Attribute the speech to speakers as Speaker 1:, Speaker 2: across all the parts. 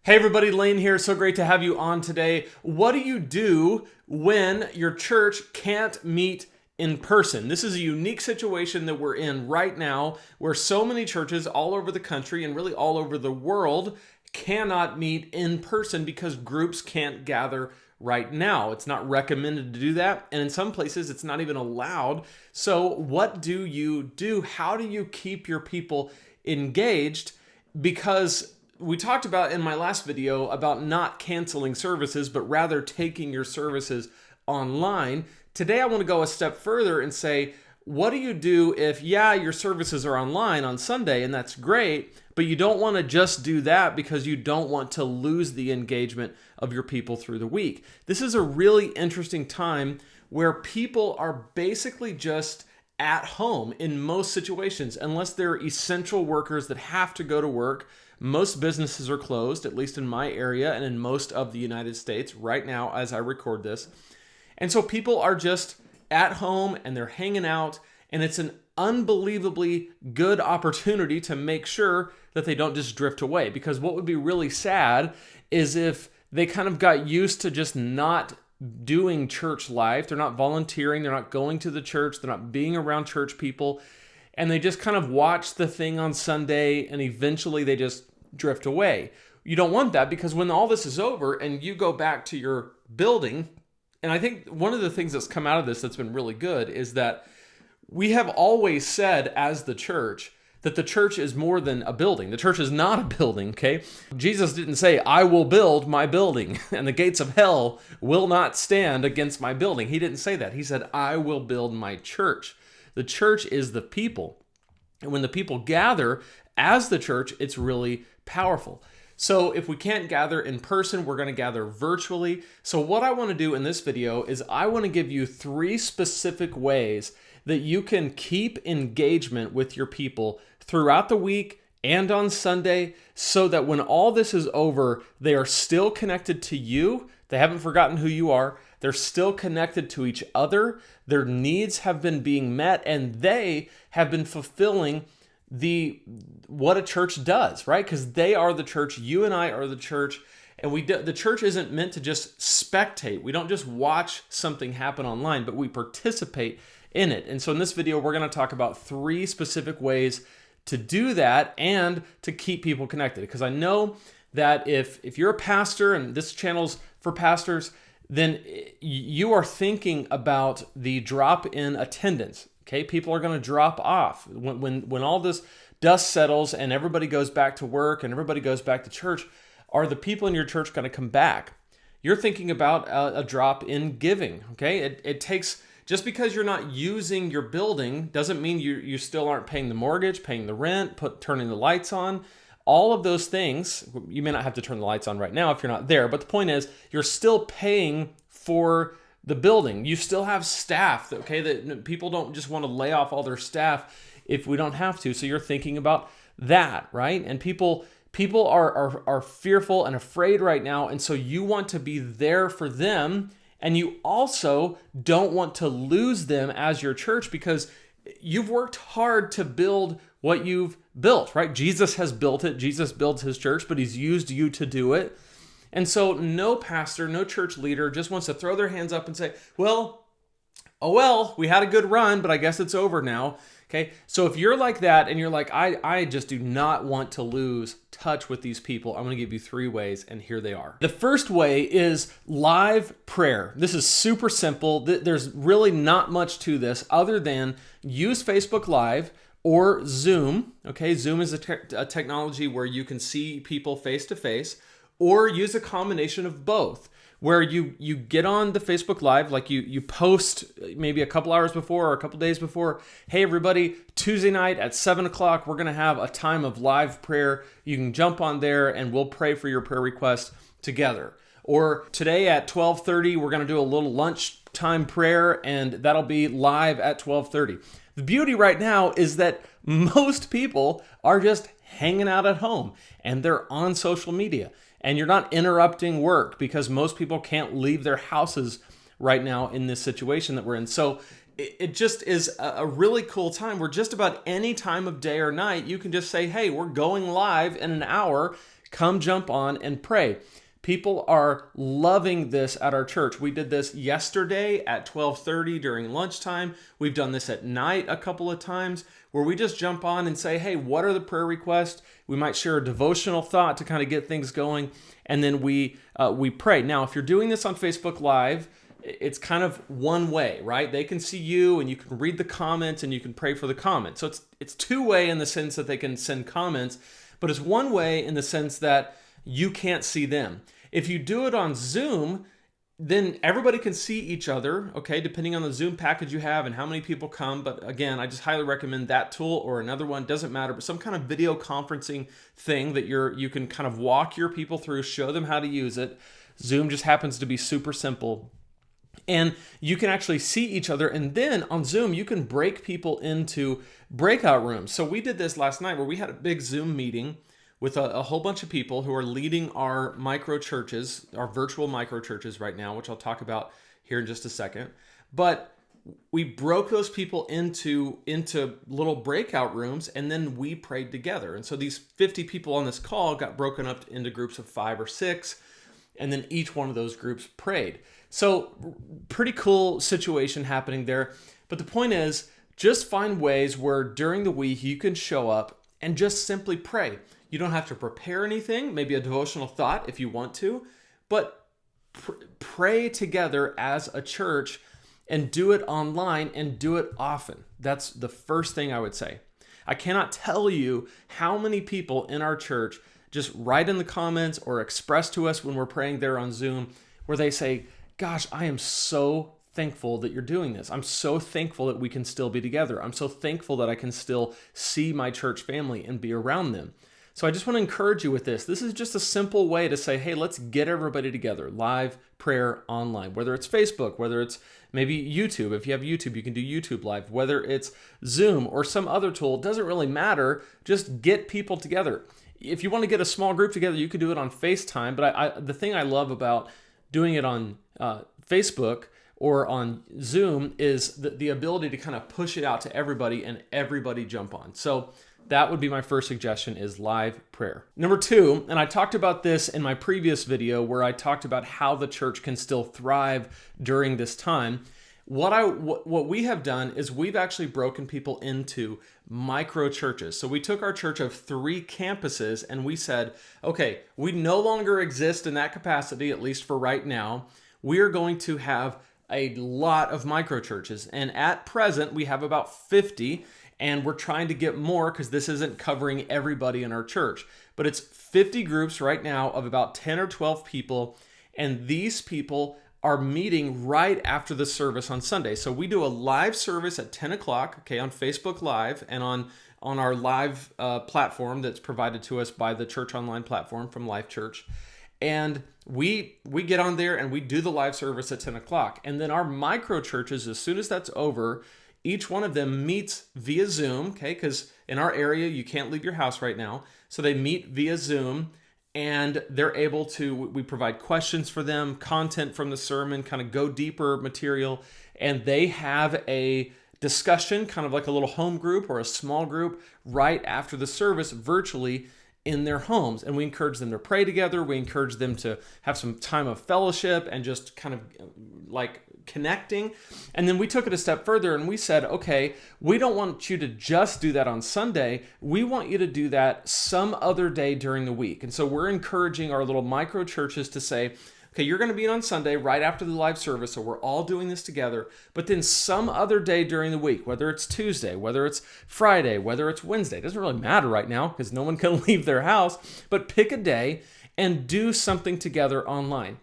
Speaker 1: Hey everybody, Lane here. So great to have you on today. What do you do when your church can't meet in person? This is a unique situation that we're in right now where so many churches all over the country and really all over the world cannot meet in person because groups can't gather right now. It's not recommended to do that, and in some places it's not even allowed. So what do you do? How do you keep your people engaged? Because we talked about in my last video about not canceling services, but rather taking your services online. Today, I want to go a step further and say, what do you do if, your services are online on Sunday, and that's great, but you don't want to just do that because you don't want to lose the engagement of your people through the week. This is a really interesting time where people are basically just at home in most situations, unless they're essential workers that have to go to work. Most businesses are closed, at least in my area and in most of the United States right now as I record this. And so people are just at home and they're hanging out, and it's an unbelievably good opportunity to make sure that they don't just drift away. Because what would be really sad is if they kind of got used to just not doing church life. They're not volunteering, they're not going to the church, they're not being around church people, and they just kind of watch the thing on Sunday and eventually they just drift away. You don't want that, because when all this is over and you go back to your building, and I think one of the things that's come out of this that's been really good is that we have always said as the church that the church is more than a building. The church is not a building, okay? Jesus didn't say, I will build my building and the gates of hell will not stand against my building. He didn't say that. He said, I will build my church. The church is the people. And when the people gather as the church, it's really powerful. So if we can't gather in person, we're going to gather virtually. So what I want to do in this video is I want to give you 3 specific ways that you can keep engagement with your people throughout the week and on Sunday, so that when all this is over, they are still connected to you. They haven't forgotten who you are. They're still connected to each other. Their needs have been being met, and they have been fulfilling what a church does, right? Because they are the church. You and I are the church. And the church isn't meant to just spectate. We don't just watch something happen online, but we participate in it. And so in this video, we're going to talk about 3 specific ways to do that and to keep people connected. Because I know that if you're a pastor, and this channel's for pastors, then you are thinking about the drop in attendance. Okay, people are going to drop off when all this dust settles and everybody goes back to work and everybody goes back to church. Are the people in your church going to come back? You're thinking about a drop in giving. Okay, it takes, just because you're not using your building doesn't mean you still aren't paying the mortgage, paying the rent, turning the lights on. All of those things, you may not have to turn the lights on right now if you're not there, but the point is you're still paying for the building. You still have staff, okay? That people don't just want to lay off all their staff if we don't have to. So you're thinking about that, right? And people are fearful and afraid right now, and so you want to be there for them, and you also don't want to lose them as your church, because you've worked hard to build what you've built, right? Jesus has built it. Jesus builds his church, but he's used you to do it. And so no pastor, no church leader just wants to throw their hands up and say, well, we had a good run, but I guess it's over now. Okay, so if you're like that and you're like, I just do not want to lose touch with these people, I'm going to give you 3 ways, and here they are. The first way is live prayer. This is super simple. There's really not much to this other than use Facebook Live or Zoom. Okay, Zoom is a technology where you can see people face to face, or use a combination of both, where you get on the Facebook Live, like you post maybe a couple hours before or a couple days before, hey everybody, Tuesday night at 7 o'clock, we're going to have a time of live prayer. You can jump on there and we'll pray for your prayer request together. Or today at 12:30, we're going to do a little lunchtime prayer, and that'll be live at 12:30. The beauty right now is that most people are just hanging out at home and they're on social media. And you're not interrupting work, because most people can't leave their houses right now in this situation that we're in. So it just is a really cool time where just about any time of day or night, you can just say, hey, we're going live in an hour. Come jump on and pray. People are loving this at our church. We did this yesterday at 12:30 during lunchtime. We've done this at night a couple of times where we just jump on and say, hey, what are the prayer requests? We might share a devotional thought to kind of get things going, and then we pray. Now, if you're doing this on Facebook Live, it's kind of one way, right? They can see you and you can read the comments and you can pray for the comments. So it's two-way in the sense that they can send comments, but it's one way in the sense that you can't see them. If you do it on Zoom, then everybody can see each other, okay, depending on the Zoom package you have and how many people come. But again, I just highly recommend that tool or another one, doesn't matter, but some kind of video conferencing thing that you can kind of walk your people through, show them how to use it. Zoom just happens to be super simple. And you can actually see each other. And then on Zoom, you can break people into breakout rooms. So we did this last night where we had a big Zoom meeting with a whole bunch of people who are leading our micro churches, our virtual micro churches right now, which I'll talk about here in just a second. But we broke those people into little breakout rooms, and then we prayed together. And so these 50 people on this call got broken up into groups of 5 or 6, and then each one of those groups prayed. So pretty cool situation happening there. But the point is, just find ways where during the week you can show up and just simply pray. You don't have to prepare anything, maybe a devotional thought if you want to, but pray together as a church and do it online and do it often. That's the first thing I would say. I cannot tell you how many people in our church just write in the comments or express to us when we're praying there on Zoom where they say, gosh, I am so thankful that you're doing this. I'm so thankful that we can still be together. I'm so thankful that I can still see my church family and be around them. So I just want to encourage you with this. This is just a simple way to say, hey, let's get everybody together. Live prayer online, whether it's Facebook, whether it's maybe YouTube. If you have YouTube, you can do YouTube Live, whether it's Zoom or some other tool, it doesn't really matter. Just get people together. If you want to get a small group together, you can do it on FaceTime. But the thing I love about doing it on Facebook or on Zoom is the ability to kind of push it out to everybody and everybody jump on. So that would be my first suggestion, is live prayer. Number 2, and I talked about this in my previous video where I talked about how the church can still thrive during this time. What we have done is we've actually broken people into micro churches. So we took our church of 3 campuses and we said, okay, we no longer exist in that capacity, at least for right now. We are going to have a lot of micro churches. And at present, we have about 50. And we're trying to get more because this isn't covering everybody in our church. But it's 50 groups right now of about 10 or 12 people. And these people are meeting right after the service on Sunday. So we do a live service at 10 o'clock, okay, on Facebook Live and on our live platform that's provided to us by the Church Online platform from Life Church. And we get on there and we do the live service at 10 o'clock. And then our micro churches, as soon as that's over, each one of them meets via Zoom, okay, because in our area, you can't leave your house right now. So they meet via Zoom and they're able to, we provide questions for them, content from the sermon, kind of go deeper material, and they have a discussion, kind of like a little home group or a small group right after the service virtually in their homes. And we encourage them to pray together. We encourage them to have some time of fellowship and just kind of like connecting. And then we took it a step further and we said, okay, we don't want you to just do that on Sunday. We want you to do that some other day during the week. And so we're encouraging our little micro churches to say, okay, you're going to be on Sunday right after the live service, so we're all doing this together. But then some other day during the week, whether it's Tuesday, whether it's Friday, whether it's Wednesday, it doesn't really matter right now because no one can leave their house, but pick a day and do something together online.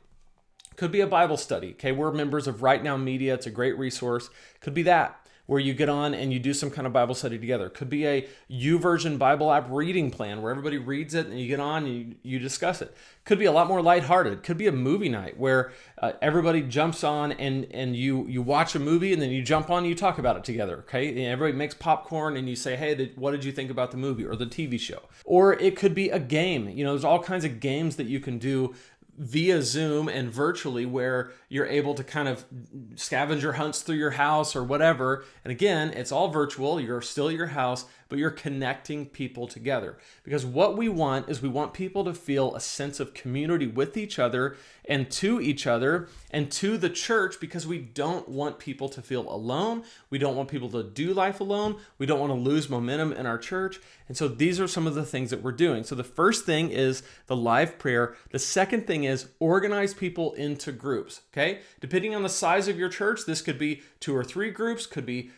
Speaker 1: Could be a Bible study. Okay, we're members of Right Now Media. It's a great resource. Could be that, where you get on and you do some kind of Bible study together. Could be a YouVersion Bible app reading plan where everybody reads it and you get on and you discuss it. Could be a lot more lighthearted. Could be a movie night where everybody jumps on and you watch a movie and then you jump on and you talk about it together. Okay, and everybody makes popcorn and you say, hey, what did you think about the movie or the TV show? Or it could be a game. You know, there's all kinds of games that you can do via Zoom and virtually where you're able to kind of scavenger hunts through your house or whatever. And again, it's all virtual. You're still at your house, but you're connecting people together. Because what we want is we want people to feel a sense of community with each other and to the church, because we don't want people to feel alone. We don't want people to do life alone. We don't want to lose momentum in our church. And so these are some of the things that we're doing. So the first thing is the live prayer. The second thing is organize people into groups, okay? Depending on the size of your church, this could be 2 or 3 groups, could be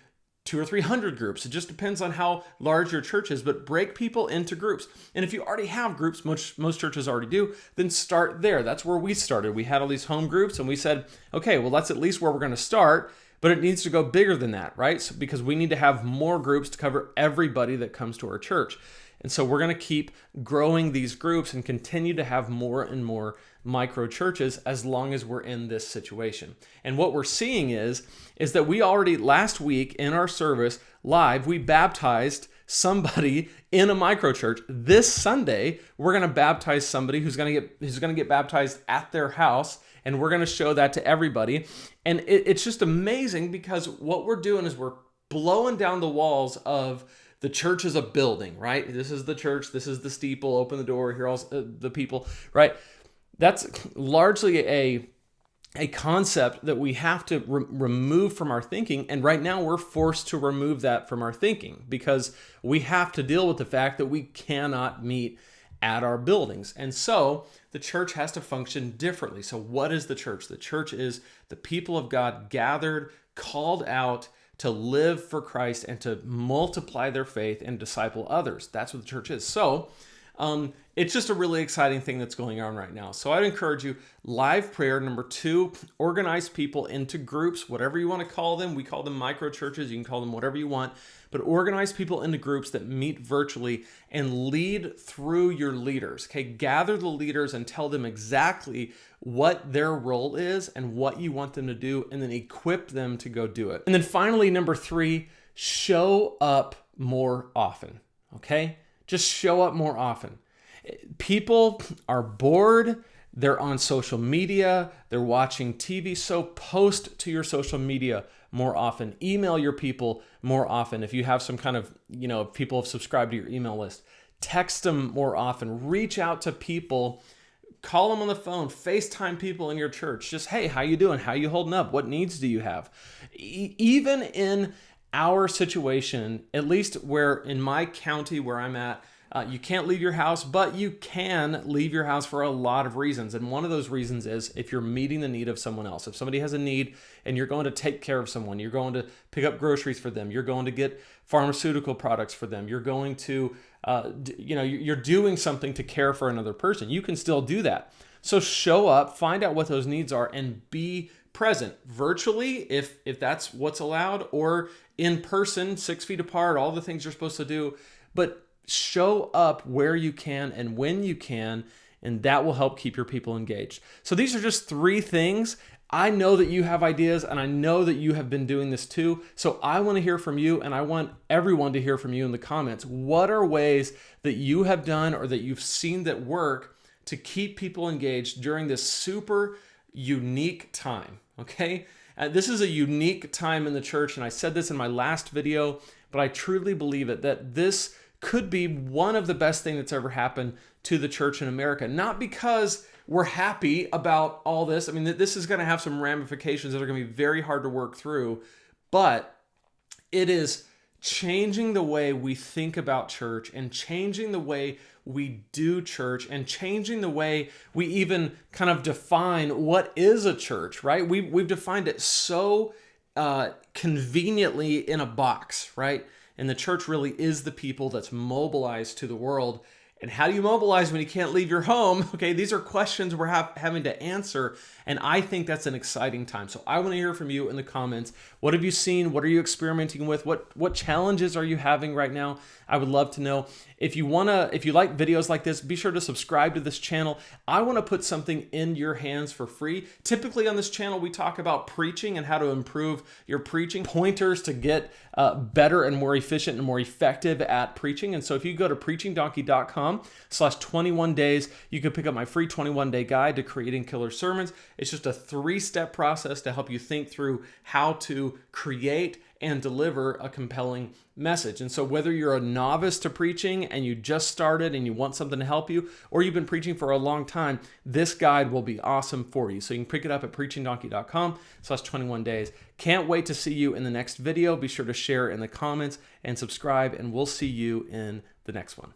Speaker 1: 200 or 300 groups. It just depends on how large your church is, but break people into groups. And if you already have groups, most churches already do, then start there. That's where we started. We had all these home groups and we said, okay, well, that's at least where we're going to start, but it needs to go bigger than that, right? So, because we need to have more groups to cover everybody that comes to our church. And so we're going to keep growing these groups and continue to have more and more micro churches as long as we're in this situation. And what we're seeing is that we already last week in our service live, we baptized somebody in a micro church. This Sunday, we're going to baptize somebody who's going to get baptized at their house, and we're going to show that to everybody. And it's just amazing, because what we're doing is we're blowing down the walls of the church is a building, right? This is the church. This is the steeple. Open the door. Here are all the people, right? That's largely a concept that we have to remove from our thinking. And right now we're forced to remove that from our thinking, because we have to deal with the fact that we cannot meet at our buildings. And so the church has to function differently. So what is the church? The church is the people of God gathered, called out to live for Christ and to multiply their faith and disciple others. That's what the church is. So it's just a really exciting thing that's going on right now. So I'd encourage you, live prayer. Number 2, organize people into groups, whatever you want to call them. We call them micro churches. You can call them whatever you want, but organize people into groups that meet virtually and lead through your leaders. Okay, gather the leaders and tell them exactly what their role is and what you want them to do, and then equip them to go do it. And then finally, number 3, show up more often. Okay, just show up more often. People are bored. They're on social media. They're watching TV. So post to your social media more often. Email your people more often. If you have some kind of, people have subscribed to your email list, text them more often. Reach out to people. Call them on the phone. FaceTime people in your church. Just, hey, how you doing? How you holding up? What needs do you have? Even in our situation, at least where in my county where I'm at, you can't leave your house, but you can leave your house for a lot of reasons. And one of those reasons is if you're meeting the need of someone else. If somebody has a need and you're going to take care of someone, you're going to pick up groceries for them, you're going to get pharmaceutical products for them, you're going to, you're doing something to care for another person, you can still do that. So show up, find out what those needs are, and be present virtually if that's what's allowed, or in person, 6 feet apart, all the things you're supposed to do. But show up where you can and when you can, and that will help keep your people engaged. So these are just 3 things. I know that you have ideas, and I know that you have been doing this too. So I want to hear from you, and I want everyone to hear from you in the comments. What are ways that you have done or that you've seen that work to keep people engaged during this super unique time? Okay? This is a unique time in the church, and I said this in my last video, but I truly believe it, that this could be one of the best things that's ever happened to the church in America. Not because we're happy about all this. I mean, this is going to have some ramifications that are going to be very hard to work through, but it is changing the way we think about church and changing the way we do church and changing the way we even kind of define what is a church, right? We've defined it so conveniently in a box, right? And the church really is the people that's mobilized to the world. And how do you mobilize when you can't leave your home? Okay, these are questions we're having to answer, and I think that's an exciting time. So I want to hear from you in the comments. What have you seen? What are you experimenting with? What challenges are you having right now? I would love to know. If you like videos like this, be sure to subscribe to this channel. I want to put something in your hands for free. Typically on this channel, we talk about preaching and how to improve your preaching, pointers to get better and more efficient and more effective at preaching. And so if you go to preachingdonkey.com, preachingdonkey.com/21 days. You can pick up my free 21-day guide to creating killer sermons. It's just a 3-step process to help you think through how to create and deliver a compelling message. And so whether you're a novice to preaching and you just started and you want something to help you, or you've been preaching for a long time, this guide will be awesome for you. So you can pick it up at preachingdonkey.com/21 days. Can't wait to see you in the next video. Be sure to share in the comments and subscribe, and we'll see you in the next one.